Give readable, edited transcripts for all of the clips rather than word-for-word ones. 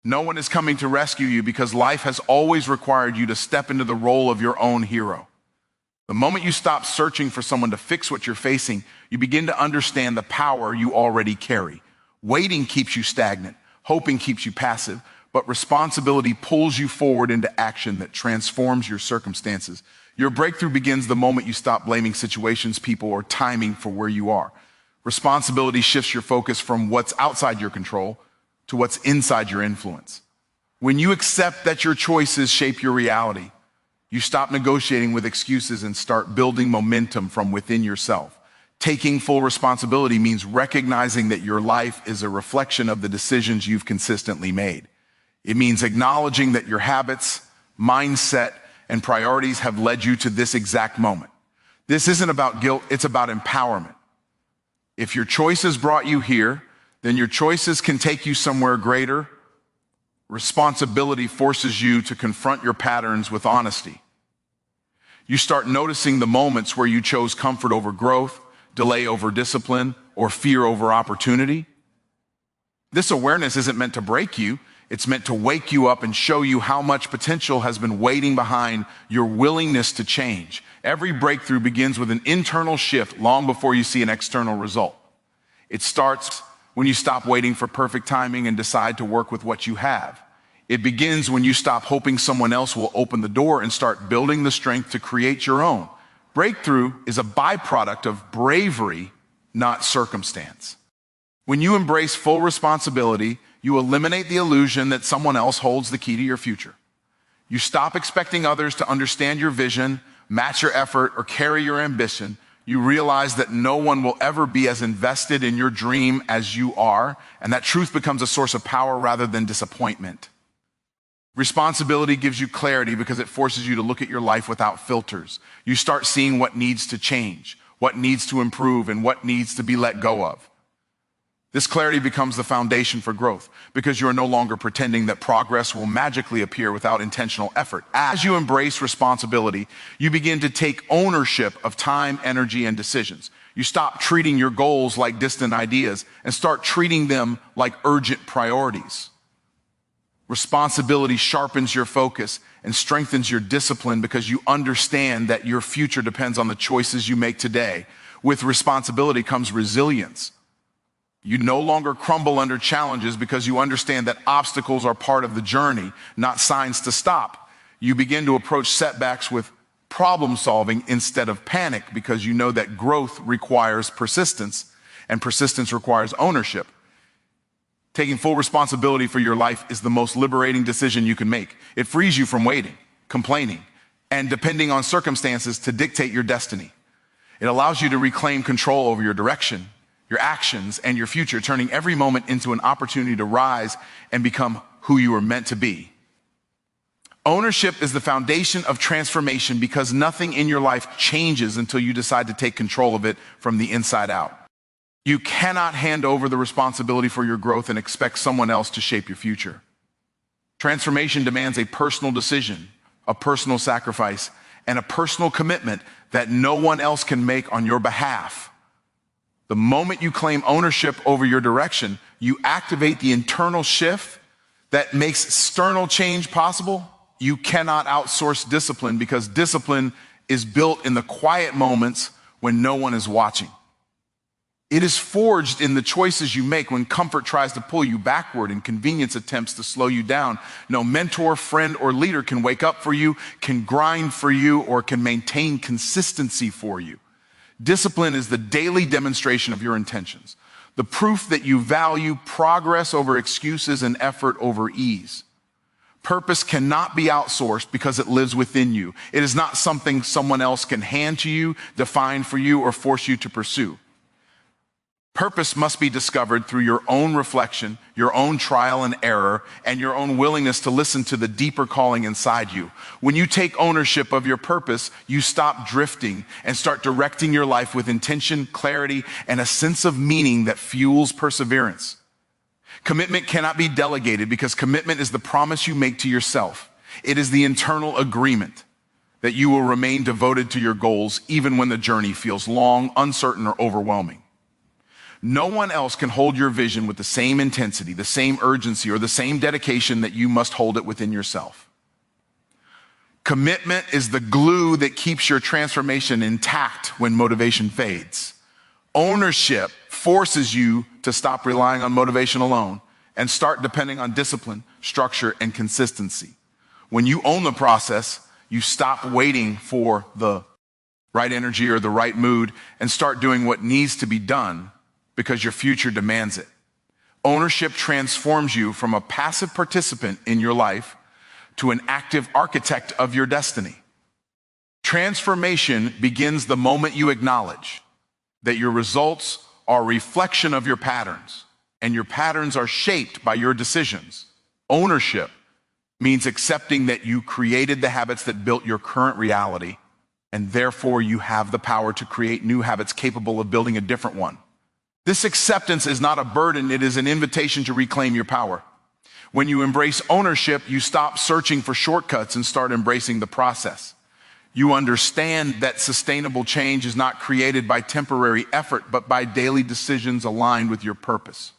No one is coming to rescue you because life has always required you to step into the role of your own hero. The moment you stop searching for someone to fix what you're facing, you begin to understand the power you already carry. Waiting keeps you stagnant. Hoping keeps you passive. But responsibility pulls you forward into action that transforms your circumstances. Your breakthrough begins the moment you stop blaming situations, people, or timing for where you are. Responsibility shifts your focus from what's outside your control to what's inside your influence. When you accept that your choices shape your reality, you stop negotiating with excuses and start building momentum from within yourself. Taking full responsibility means recognizing that your life is a reflection of the decisions you've consistently made. It means acknowledging that your habits, mindset, and priorities have led you to this exact moment. This isn't about guilt, it's about empowerment. If your choices brought you here, then your choices can take you somewhere greater. Responsibility forces you to confront your patterns with honesty. You start noticing the moments where you chose comfort over growth, delay over discipline, or fear over opportunity. This awareness isn't meant to break you. It's meant to wake you up and show you how much potential has been waiting behind your willingness to change. Every breakthrough begins with an internal shift long before you see an external result. It starts when you stop waiting for perfect timing and decide to work with what you have. It begins when you stop hoping someone else will open the door and start building the strength to create your own. Breakthrough is a byproduct of bravery, not circumstance. When you embrace full responsibility, you eliminate the illusion that someone else holds the key to your future. You stop expecting others to understand your vision, match your effort, or carry your ambition. You realize that no one will ever be as invested in your dream as you are, and that truth becomes a source of power rather than disappointment. Responsibility gives you clarity because it forces you to look at your life without filters. You start seeing what needs to change, what needs to improve, and what needs to be let go of. This clarity becomes the foundation for growth because you are no longer pretending that progress will magically appear without intentional effort. As you embrace responsibility, you begin to take ownership of time, energy, and decisions. You stop treating your goals like distant ideas and start treating them like urgent priorities. Responsibility sharpens your focus and strengthens your discipline because you understand that your future depends on the choices you make today. With responsibility comes resilience. You no longer crumble under challenges because you understand that obstacles are part of the journey, not signs to stop. You begin to approach setbacks with problem solving instead of panic because you know that growth requires persistence and persistence requires ownership. Taking full responsibility for your life is the most liberating decision you can make. It frees you from waiting, complaining, and depending on circumstances to dictate your destiny. It allows you to reclaim control over your direction, your actions, and your future, turning every moment into an opportunity to rise and become who you were meant to be. Ownership is the foundation of transformation because nothing in your life changes until you decide to take control of it from the inside out. You cannot hand over the responsibility for your growth and expect someone else to shape your future. Transformation demands a personal decision, a personal sacrifice, and a personal commitment that no one else can make on your behalf. The moment you claim ownership over your direction, you activate the internal shift that makes external change possible. You cannot outsource discipline because discipline is built in the quiet moments when no one is watching. It is forged in the choices you make when comfort tries to pull you backward and convenience attempts to slow you down. No mentor, friend, or leader can wake up for you, can grind for you, or can maintain consistency for you. Discipline is the daily demonstration of your intentions, the proof that you value progress over excuses and effort over ease. Purpose cannot be outsourced because it lives within you. It is not something someone else can hand to you, define for you, or force you to pursue. Purpose must be discovered through your own reflection, your own trial and error, and your own willingness to listen to the deeper calling inside you. When you take ownership of your purpose, you stop drifting and start directing your life with intention, clarity, and a sense of meaning that fuels perseverance. Commitment cannot be delegated because commitment is the promise you make to yourself. It is the internal agreement that you will remain devoted to your goals even when the journey feels long, uncertain, or overwhelming. No one else can hold your vision with the same intensity, the same urgency, or the same dedication that you must hold it within yourself. Commitment is the glue that keeps your transformation intact when motivation fades. Ownership forces you to stop relying on motivation alone and start depending on discipline, structure, and consistency. When you own the process, you stop waiting for the right energy or the right mood and start doing what needs to be done because your future demands it. Ownership transforms you from a passive participant in your life to an active architect of your destiny. Transformation begins the moment you acknowledge that your results are a reflection of your patterns, and your patterns are shaped by your decisions. Ownership means accepting that you created the habits that built your current reality, and therefore you have the power to create new habits capable of building a different one. This acceptance is not a burden, it is an invitation to reclaim your power. When you embrace ownership, you stop searching for shortcuts and start embracing the process. You understand that sustainable change is not created by temporary effort, but by daily decisions aligned with your purpose.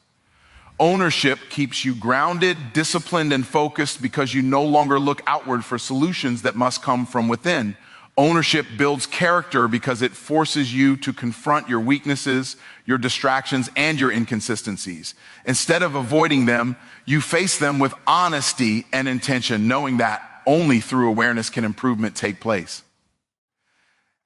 Ownership keeps you grounded, disciplined, and focused because you no longer look outward for solutions that must come from within. Ownership builds character because it forces you to confront your weaknesses, your distractions, and your inconsistencies. Instead of avoiding them, you face them with honesty and intention, knowing that only through awareness can improvement take place.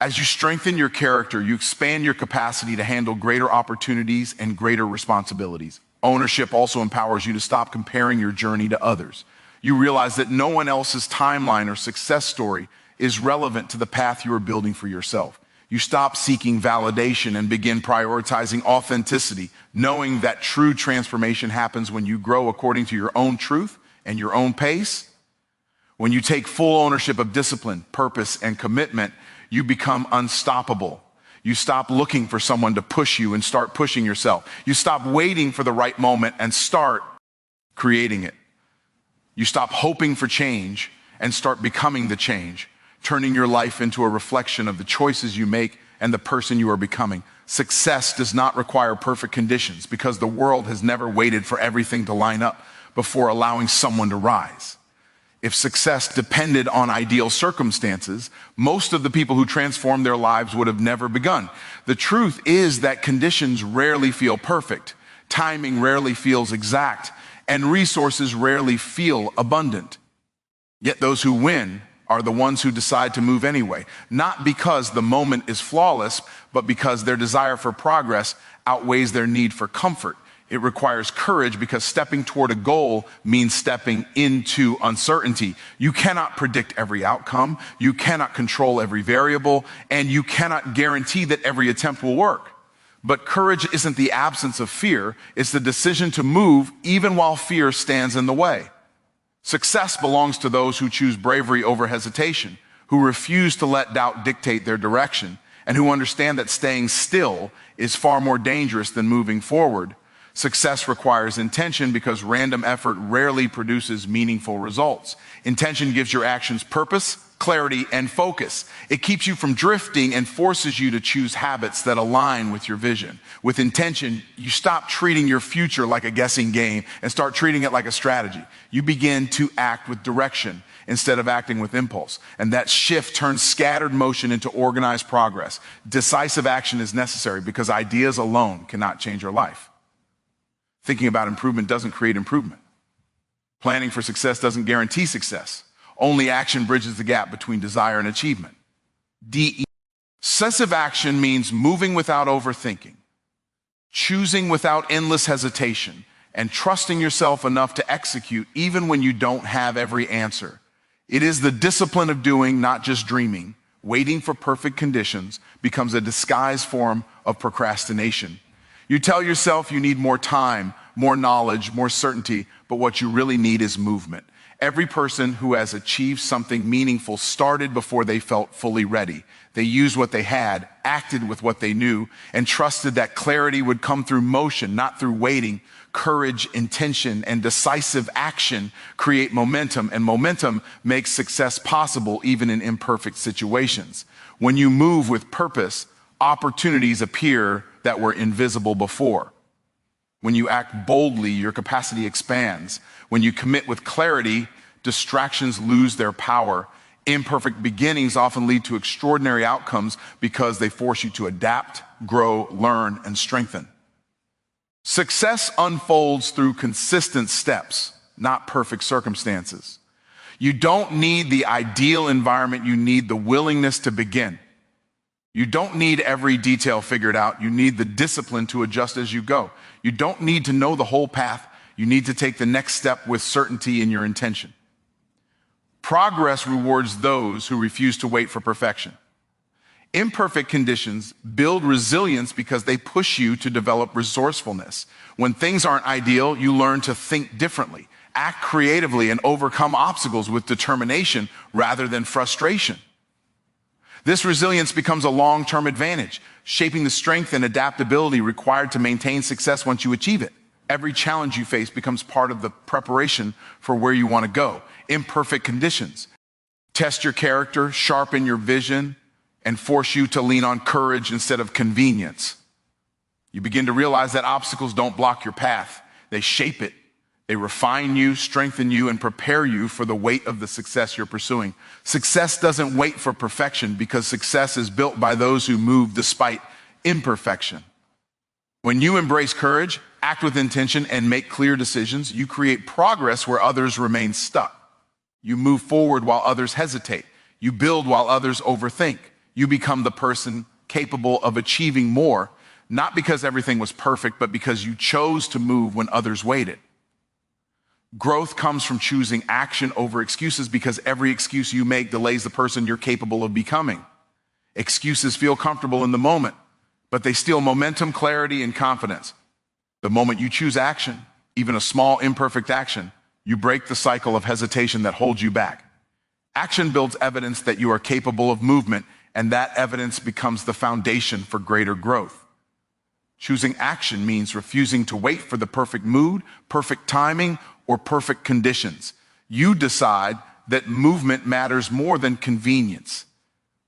As you strengthen your character, you expand your capacity to handle greater opportunities and greater responsibilities. Ownership also empowers you to stop comparing your journey to others. You realize that no one else's timeline or success story is relevant to the path you are building for yourself. You stop seeking validation and begin prioritizing authenticity, knowing that true transformation happens when you grow according to your own truth and your own pace. When you take full ownership of discipline, purpose, and commitment, you become unstoppable. You stop looking for someone to push you and start pushing yourself. You stop waiting for the right moment and start creating it. You stop hoping for change and start becoming the change, turning your life into a reflection of the choices you make and the person you are becoming. Success does not require perfect conditions because the world has never waited for everything to line up before allowing someone to rise. If success depended on ideal circumstances, most of the people who transformed their lives would have never begun. The truth is that conditions rarely feel perfect, timing rarely feels exact, and resources rarely feel abundant. Yet those who win are the ones who decide to move anyway, not because the moment is flawless, but because their desire for progress outweighs their need for comfort. It requires courage because stepping toward a goal means stepping into uncertainty. You cannot predict every outcome, you cannot control every variable, and you cannot guarantee that every attempt will work. But courage isn't the absence of fear, it's the decision to move even while fear stands in the way. Success belongs to those who choose bravery over hesitation, who refuse to let doubt dictate their direction, and who understand that staying still is far more dangerous than moving forward. Success requires intention because random effort rarely produces meaningful results. Intention gives your actions purpose, clarity, and focus. It keeps you from drifting and forces you to choose habits that align with your vision. With intention, you stop treating your future like a guessing game and start treating it like a strategy. You begin to act with direction instead of acting with impulse. And that shift turns scattered motion into organized progress. Decisive action is necessary because ideas alone cannot change your life. Thinking about improvement doesn't create improvement. Planning for success doesn't guarantee success. Only action bridges the gap between desire and achievement. Decisive action means moving without overthinking, choosing without endless hesitation, and trusting yourself enough to execute even when you don't have every answer. It is the discipline of doing, not just dreaming. Waiting for perfect conditions becomes a disguised form of procrastination. You tell yourself you need more time, more knowledge, more certainty, but what you really need is movement. Every person who has achieved something meaningful started before they felt fully ready. They used what they had, acted with what they knew, and trusted that clarity would come through motion, not through waiting. Courage, intention, and decisive action create momentum, and momentum makes success possible even in imperfect situations. When you move with purpose, opportunities appear that were invisible before. When you act boldly, your capacity expands. When you commit with clarity, distractions lose their power. Imperfect beginnings often lead to extraordinary outcomes because they force you to adapt, grow, learn, and strengthen. Success unfolds through consistent steps, not perfect circumstances. You don't need the ideal environment, you need the willingness to begin. You don't need every detail figured out, you need the discipline to adjust as you go. You don't need to know the whole path, you need to take the next step with certainty in your intention. Progress rewards those who refuse to wait for perfection. Imperfect conditions build resilience because they push you to develop resourcefulness. When things aren't ideal, you learn to think differently, act creatively, and overcome obstacles with determination rather than frustration. This resilience becomes a long-term advantage, shaping the strength and adaptability required to maintain success once you achieve it. Every challenge you face becomes part of the preparation for where you want to go. Imperfect conditions test your character, sharpen your vision, and force you to lean on courage instead of convenience. You begin to realize that obstacles don't block your path. They shape it. They refine you, strengthen you, and prepare you for the weight of the success you're pursuing. Success doesn't wait for perfection because success is built by those who move despite imperfection. When you embrace courage, act with intention, and make clear decisions, you create progress where others remain stuck. You move forward while others hesitate. You build while others overthink. You become the person capable of achieving more, not because everything was perfect, but because you chose to move when others waited. Growth comes from choosing action over excuses because every excuse you make delays the person you're capable of becoming. Excuses feel comfortable in the moment, but they steal momentum, clarity, and confidence. The moment you choose action, even a small imperfect action, you break the cycle of hesitation that holds you back. Action builds evidence that you are capable of movement, and that evidence becomes the foundation for greater growth. Choosing action means refusing to wait for the perfect mood, perfect timing, or perfect conditions. You decide that movement matters more than convenience.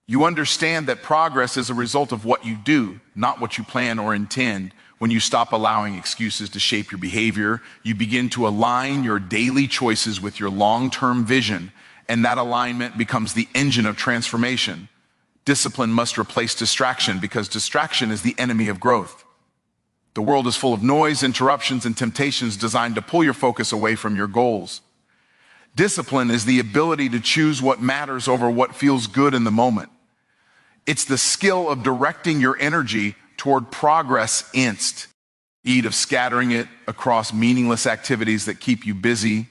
You understand that progress is a result of what you do, not what you plan or intend. When you stop allowing excuses to shape your behavior, you begin to align your daily choices with your long-term vision, and that alignment becomes the engine of transformation. Discipline must replace distraction because distraction is the enemy of growth. The world is full of noise, interruptions, and temptations designed to pull your focus away from your goals. Discipline is the ability to choose what matters over what feels good in the moment. It's the skill of directing your energy toward progress instead of scattering it across meaningless activities that keep you busy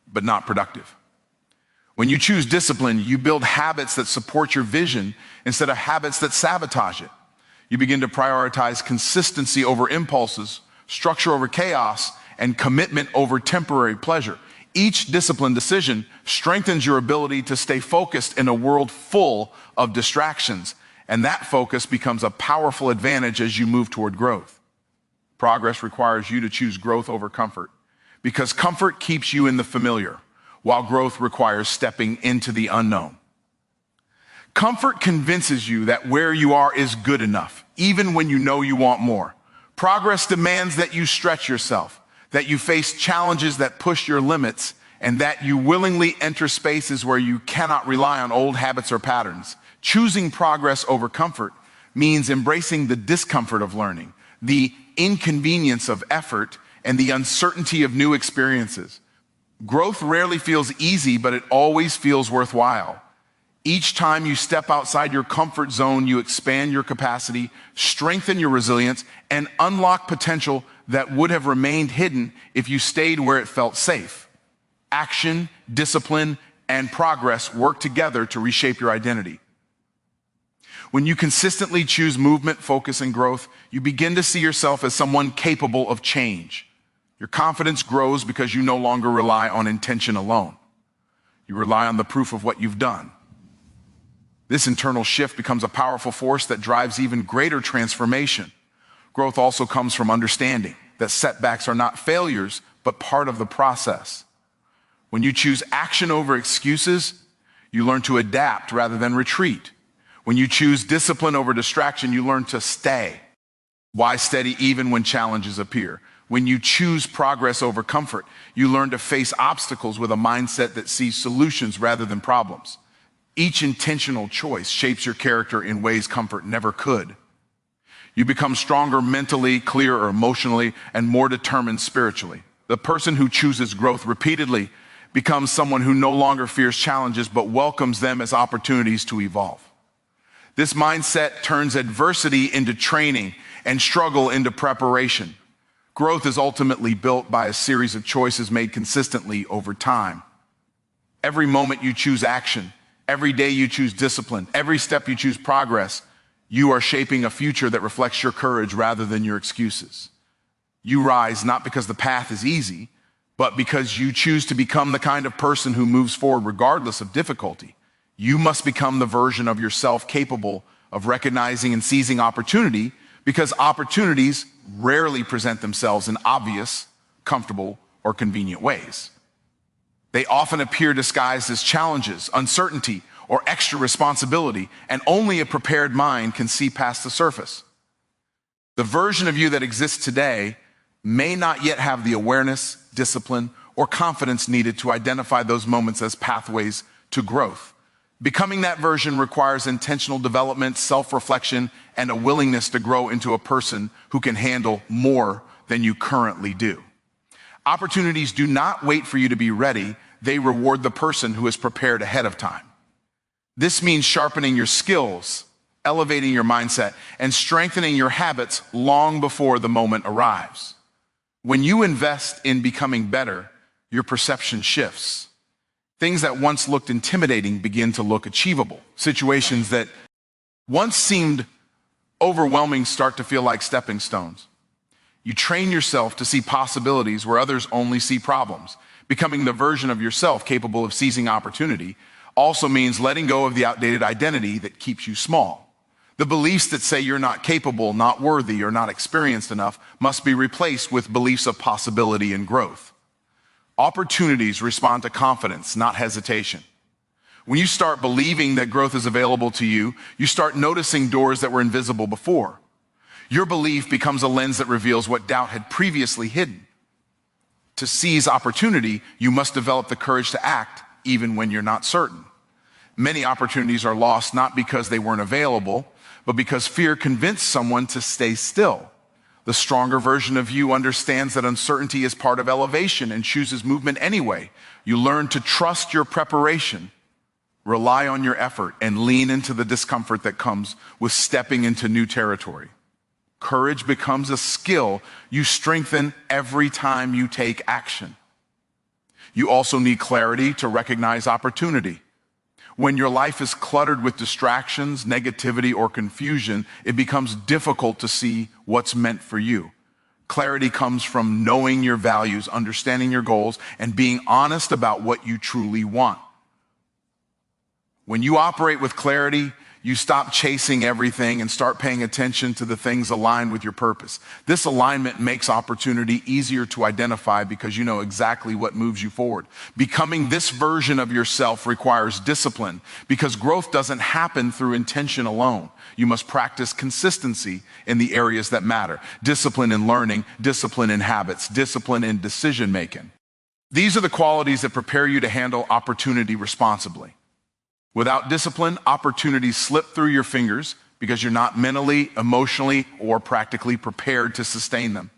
but not productive. When you choose discipline, you build habits that support your vision instead of habits that sabotage it. You begin to prioritize consistency over impulses, structure over chaos, and commitment over temporary pleasure. Each disciplined decision strengthens your ability to stay focused in a world full of distractions, and that focus becomes a powerful advantage as you move toward growth. Progress requires you to choose growth over comfort, because comfort keeps you in the familiar, while growth requires stepping into the unknown. Comfort convinces you that where you are is good enough, even when you know you want more. Progress demands that you stretch yourself, that you face challenges that push your limits, and that you willingly enter spaces where you cannot rely on old habits or patterns. Choosing progress over comfort means embracing the discomfort of learning, the inconvenience of effort, and the uncertainty of new experiences. Growth rarely feels easy, but it always feels worthwhile. Each time you step outside your comfort zone, you expand your capacity, strengthen your resilience, and unlock potential that would have remained hidden if you stayed where it felt safe. Action, discipline, and progress work together to reshape your identity. When you consistently choose movement, focus, and growth, you begin to see yourself as someone capable of change. Your confidence grows because you no longer rely on intention alone. You rely on the proof of what you've done. This internal shift becomes a powerful force that drives even greater transformation. Growth also comes from understanding that setbacks are not failures, but part of the process. When you choose action over excuses, you learn to adapt rather than retreat. When you choose discipline over distraction, you learn to stay. Why steady even when challenges appear? When you choose progress over comfort, you learn to face obstacles with a mindset that sees solutions rather than problems. Each intentional choice shapes your character in ways comfort never could. You become stronger mentally, clearer emotionally, and more determined spiritually. The person who chooses growth repeatedly becomes someone who no longer fears challenges but welcomes them as opportunities to evolve. This mindset turns adversity into training and struggle into preparation. Growth is ultimately built by a series of choices made consistently over time. Every moment you choose action, every day you choose discipline, every step you choose progress, you are shaping a future that reflects your courage rather than your excuses. You rise not because the path is easy, but because you choose to become the kind of person who moves forward regardless of difficulty. You must become the version of yourself capable of recognizing and seizing opportunity, because opportunities rarely present themselves in obvious, comfortable, or convenient ways. They often appear disguised as challenges, uncertainty, or extra responsibility, and only a prepared mind can see past the surface. The version of you that exists today may not yet have the awareness, discipline, or confidence needed to identify those moments as pathways to growth. Becoming that version requires intentional development, self-reflection, and a willingness to grow into a person who can handle more than you currently do. Opportunities do not wait for you to be ready. They reward the person who is prepared ahead of time. This means sharpening your skills, elevating your mindset, and strengthening your habits long before the moment arrives. When you invest in becoming better, your perception shifts. Things that once looked intimidating begin to look achievable. Situations that once seemed overwhelming start to feel like stepping stones. You train yourself to see possibilities where others only see problems. Becoming the version of yourself capable of seizing opportunity also means letting go of the outdated identity that keeps you small. The beliefs that say you're not capable, not worthy, or not experienced enough must be replaced with beliefs of possibility and growth. Opportunities respond to confidence, not hesitation. When you start believing that growth is available to you, you start noticing doors that were invisible before. Your belief becomes a lens that reveals what doubt had previously hidden. To seize opportunity, you must develop the courage to act even when you're not certain. Many opportunities are lost not because they weren't available, but because fear convinced someone to stay still. The stronger version of you understands that uncertainty is part of elevation and chooses movement anyway. You learn to trust your preparation, rely on your effort, and lean into the discomfort that comes with stepping into new territory. Courage becomes a skill you strengthen every time you take action. You also need clarity to recognize opportunity. When your life is cluttered with distractions, negativity, or confusion, it becomes difficult to see what's meant for you. Clarity comes from knowing your values, understanding your goals, and being honest about what you truly want. When you operate with clarity, you stop chasing everything and start paying attention to the things aligned with your purpose. This alignment makes opportunity easier to identify because you know exactly what moves you forward. Becoming this version of yourself requires discipline because growth doesn't happen through intention alone. You must practice consistency in the areas that matter. Discipline in learning, discipline in habits, discipline in decision making. These are the qualities that prepare you to handle opportunity responsibly. Without discipline, opportunities slip through your fingers because you're not mentally, emotionally, or practically prepared to sustain them.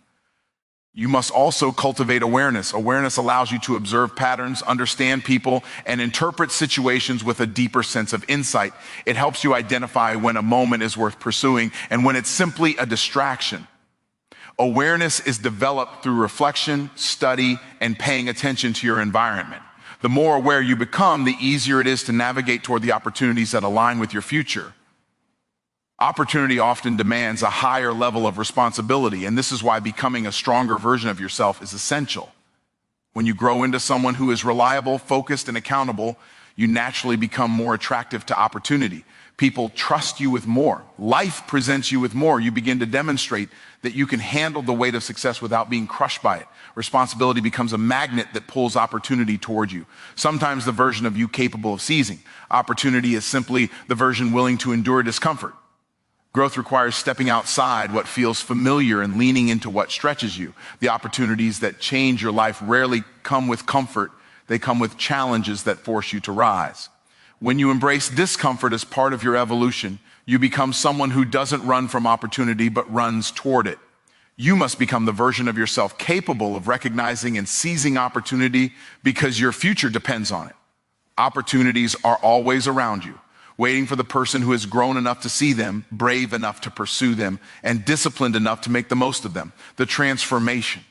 You must also cultivate awareness. Awareness allows you to observe patterns, understand people, and interpret situations with a deeper sense of insight. It helps you identify when a moment is worth pursuing and when it's simply a distraction. Awareness is developed through reflection, study, and paying attention to your environment. The more aware you become, the easier it is to navigate toward the opportunities that align with your future. Opportunity often demands a higher level of responsibility, and this is why becoming a stronger version of yourself is essential. When you grow into someone who is reliable, focused, and accountable, you naturally become more attractive to opportunity. People trust you with more. Life presents you with more. You begin to demonstrate that you can handle the weight of success without being crushed by it. Responsibility becomes a magnet that pulls opportunity toward you. Sometimes the version of you capable of seizing. Opportunity is simply the version willing to endure discomfort. Growth requires stepping outside what feels familiar and leaning into what stretches you. The opportunities that change your life rarely come with comfort. They come with challenges that force you to rise. When you embrace discomfort as part of your evolution, you become someone who doesn't run from opportunity but runs toward it. You must become the version of yourself capable of recognizing and seizing opportunity because your future depends on it. Opportunities are always around you, waiting for the person who has grown enough to see them, brave enough to pursue them, and disciplined enough to make the most of them. The transformation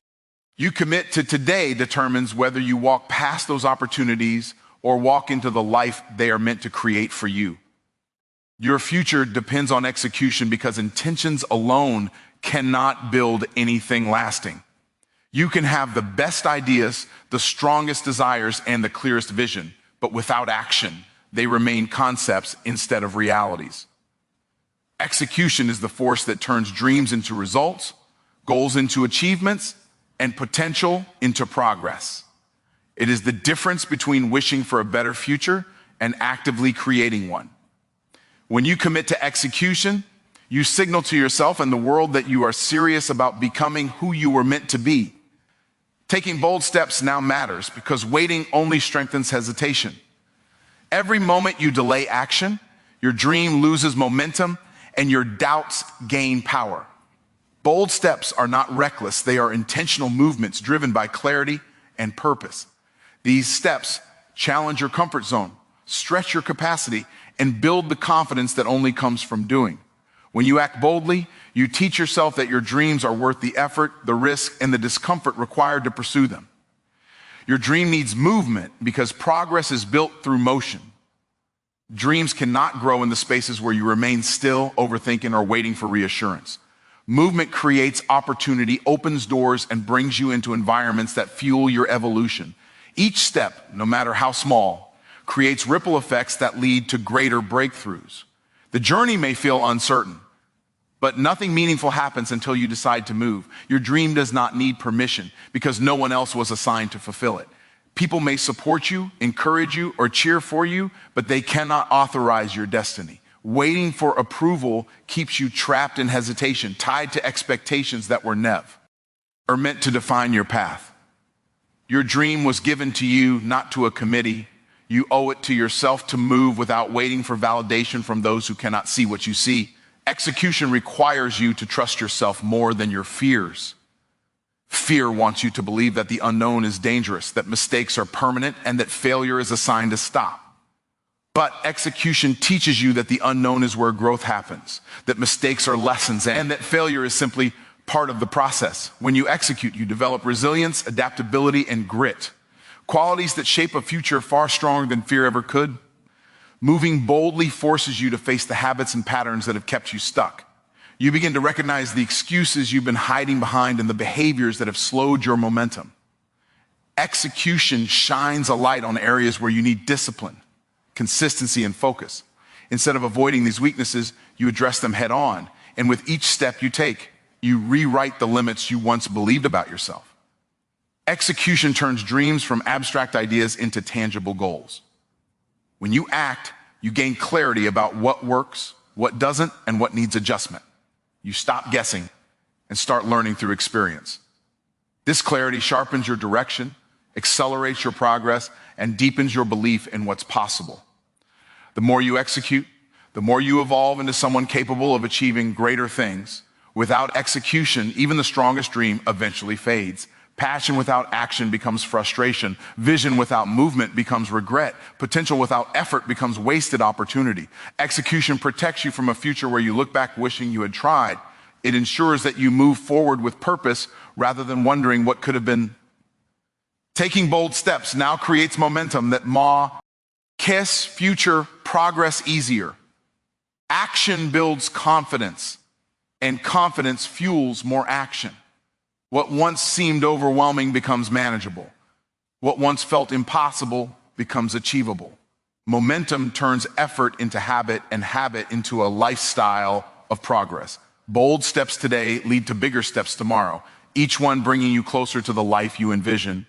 you commit to today determines whether you walk past those opportunities or walk into the life they are meant to create for you. Your future depends on execution because intentions alone cannot build anything lasting. You can have the best ideas, the strongest desires, and the clearest vision, but without action, they remain concepts instead of realities. Execution is the force that turns dreams into results, goals into achievements, and potential into progress. It is the difference between wishing for a better future and actively creating one. When you commit to execution, you signal to yourself and the world that you are serious about becoming who you were meant to be. Taking bold steps now matters because waiting only strengthens hesitation. Every moment you delay action, your dream loses momentum and your doubts gain power. Bold steps are not reckless. They are intentional movements driven by clarity and purpose. These steps challenge your comfort zone, stretch your capacity, and build the confidence that only comes from doing. When you act boldly, you teach yourself that your dreams are worth the effort, the risk, and the discomfort required to pursue them. Your dream needs movement because progress is built through motion. Dreams cannot grow in the spaces where you remain still, overthinking, or waiting for reassurance. Movement creates opportunity, opens doors, and brings you into environments that fuel your evolution. Each step, no matter how small, creates ripple effects that lead to greater breakthroughs. The journey may feel uncertain, but nothing meaningful happens until you decide to move. Your dream does not need permission because no one else was assigned to fulfill it. People may support you, encourage you, or cheer for you, but they cannot authorize your destiny. Waiting for approval keeps you trapped in hesitation, tied to expectations that were never meant to define your path. Your dream was given to you, not to a committee. You owe it to yourself to move without waiting for validation from those who cannot see what you see. Execution requires you to trust yourself more than your fears. Fear wants you to believe that the unknown is dangerous, that mistakes are permanent, and that failure is a sign to stop. But execution teaches you that the unknown is where growth happens, that mistakes are lessons, and that failure is simply part of the process. When you execute, you develop resilience, adaptability, and grit. Qualities that shape a future far stronger than fear ever could. Moving boldly forces you to face the habits and patterns that have kept you stuck. You begin to recognize the excuses you've been hiding behind and the behaviors that have slowed your momentum. Execution shines a light on areas where you need discipline, consistency, and focus. Instead of avoiding these weaknesses, you address them head on. And with each step you take, you rewrite the limits you once believed about yourself. Execution turns dreams from abstract ideas into tangible goals. When you act, you gain clarity about what works, what doesn't, and what needs adjustment. You stop guessing and start learning through experience. This clarity sharpens your direction, accelerates your progress, and deepens your belief in what's possible. The more you execute, the more you evolve into someone capable of achieving greater things. Without execution, even the strongest dream eventually fades. Passion without action becomes frustration. Vision without movement becomes regret. Potential without effort becomes wasted opportunity. Execution protects you from a future where you look back wishing you had tried. It ensures that you move forward with purpose rather than wondering what could have been. Taking bold steps now creates momentum that makes future progress easier. Action builds confidence, and confidence fuels more action. What once seemed overwhelming becomes manageable. What once felt impossible becomes achievable. Momentum turns effort into habit and habit into a lifestyle of progress. Bold steps today lead to bigger steps tomorrow, each one bringing you closer to the life you envision.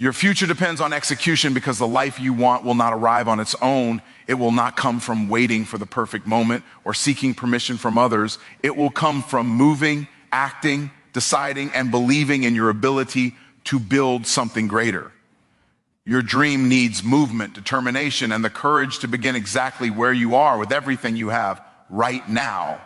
Your future depends on execution because the life you want will not arrive on its own. It will not come from waiting for the perfect moment or seeking permission from others. It will come from moving, acting, deciding, and believing in your ability to build something greater. Your dream needs movement, determination, and the courage to begin exactly where you are with everything you have right now.